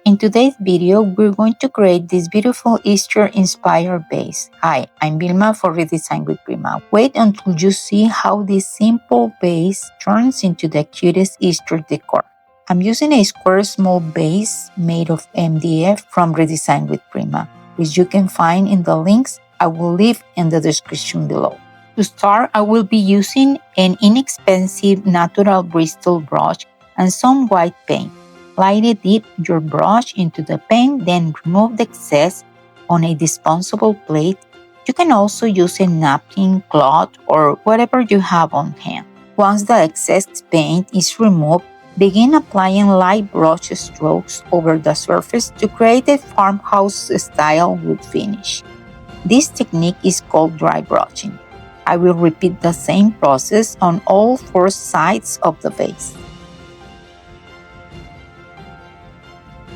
In today's video, we're going to create this beautiful Easter-inspired vase. Hi, I'm Vilma for Redesign with Prima. Wait until you see how this simple vase turns into the cutest Easter decor. I'm using a square small vase made of MDF from Redesign with Prima, which you can find in the links I will leave in the description below. To start, I will be using an inexpensive natural Bristol brush and some white paint. Lightly dip your brush into the paint, then remove the excess on a disposable plate. You can also use a napkin, cloth, or whatever you have on hand. Once the excess paint is removed, begin applying light brush strokes over the surface to create a farmhouse-style wood finish. This technique is called dry brushing. I will repeat the same process on all four sides of the vase.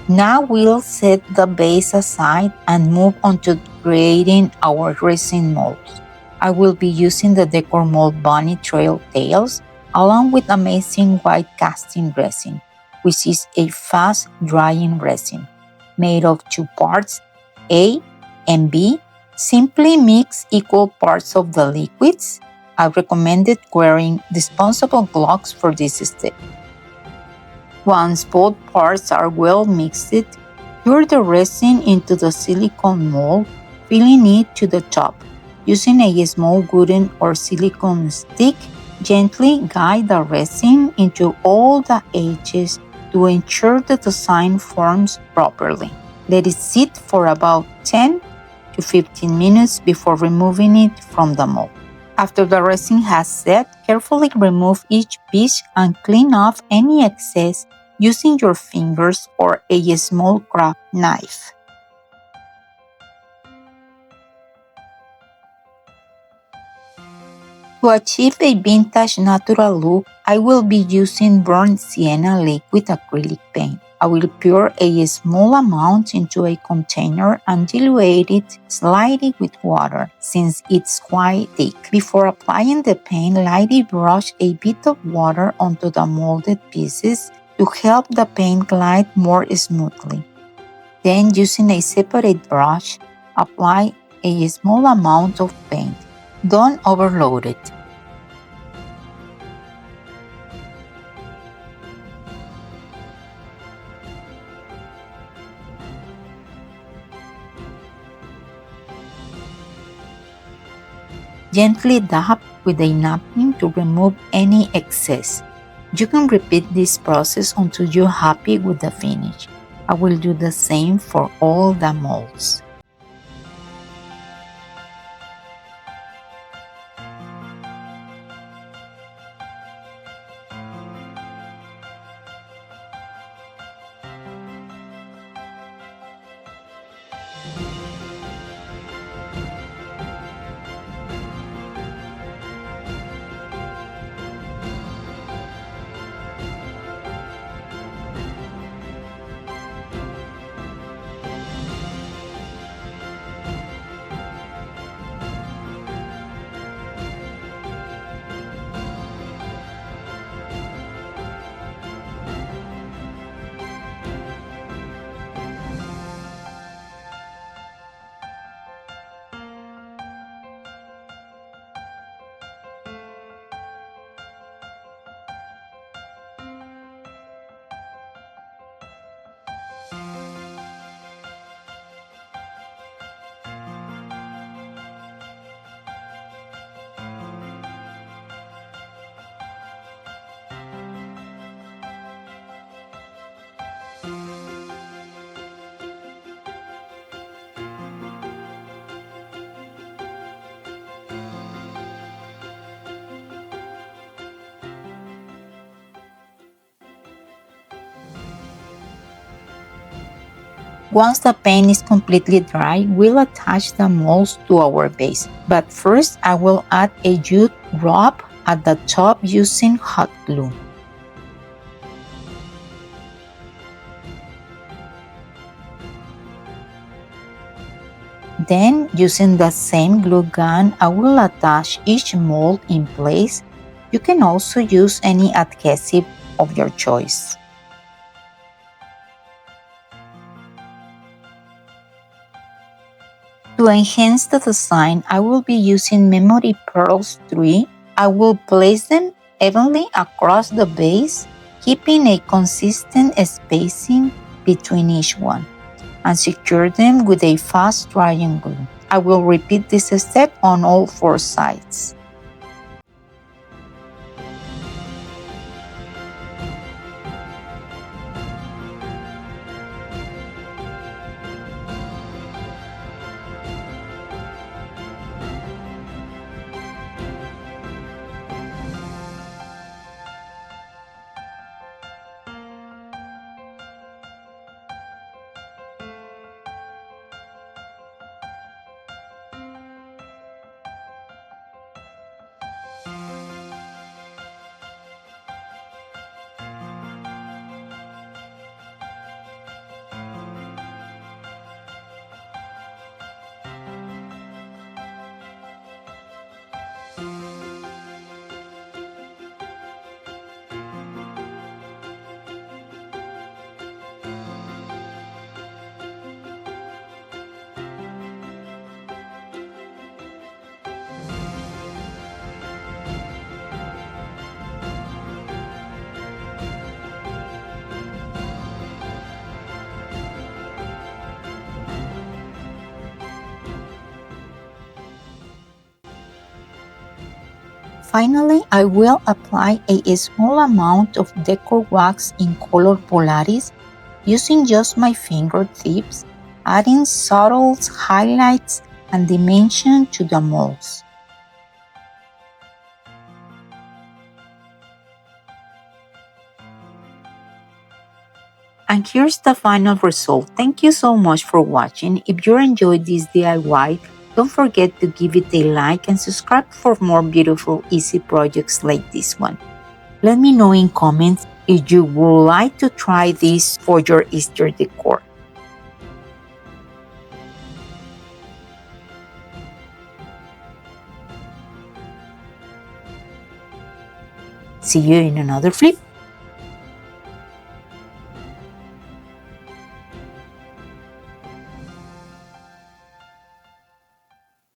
Now we'll set the base aside and move on to creating our resin molds. I will be using the Decor mold bunny trail tails along with amazing white casting resin, which is a fast drying resin made of two parts, A and B. Simply mix equal parts of the liquids. I recommended wearing disposable gloves for this step. Once both parts are well mixed, pour the resin into the silicone mold, filling it to the top. Using a small wooden or silicone stick, gently guide the resin into all the edges to ensure the design forms properly. Let it sit for about 10 to 15 minutes before removing it from the mold. After the resin has set, carefully remove each piece and clean off any excess using your fingers or a small craft knife. To achieve a vintage natural look, I will be using burnt sienna liquid acrylic paint. I will pour a small amount into a container and dilute it slightly with water since it's quite thick. Before applying the paint, lightly brush a bit of water onto the molded pieces to help the paint glide more smoothly. Then, using a separate brush, apply a small amount of paint. Don't overload it. Gently dab with a napkin to remove any excess. You can repeat this process until you're happy with the finish. I will do the same for all the molds. Once the paint is completely dry, we'll attach the molds to our base. But first, I will add a jute wrap at the top using hot glue. Then, using the same glue gun, I will attach each mold in place. You can also use any adhesive of your choice. To enhance the design, I will be using memory pearls 3. I will place them evenly across the base, keeping a consistent spacing between each one, and secure them with a fast drying glue. I will repeat this step on all 4 sides. Finally, I will apply a small amount of Decor wax in color Polaris using just my fingertips, adding subtle highlights and dimension to the molds. And here's the final result. Thank you so much for watching. If you enjoyed this DIY, don't forget to give it a like and subscribe for more beautiful, easy projects like this one. Let me know in comments if you would like to try this for your Easter decor. See you in another flip.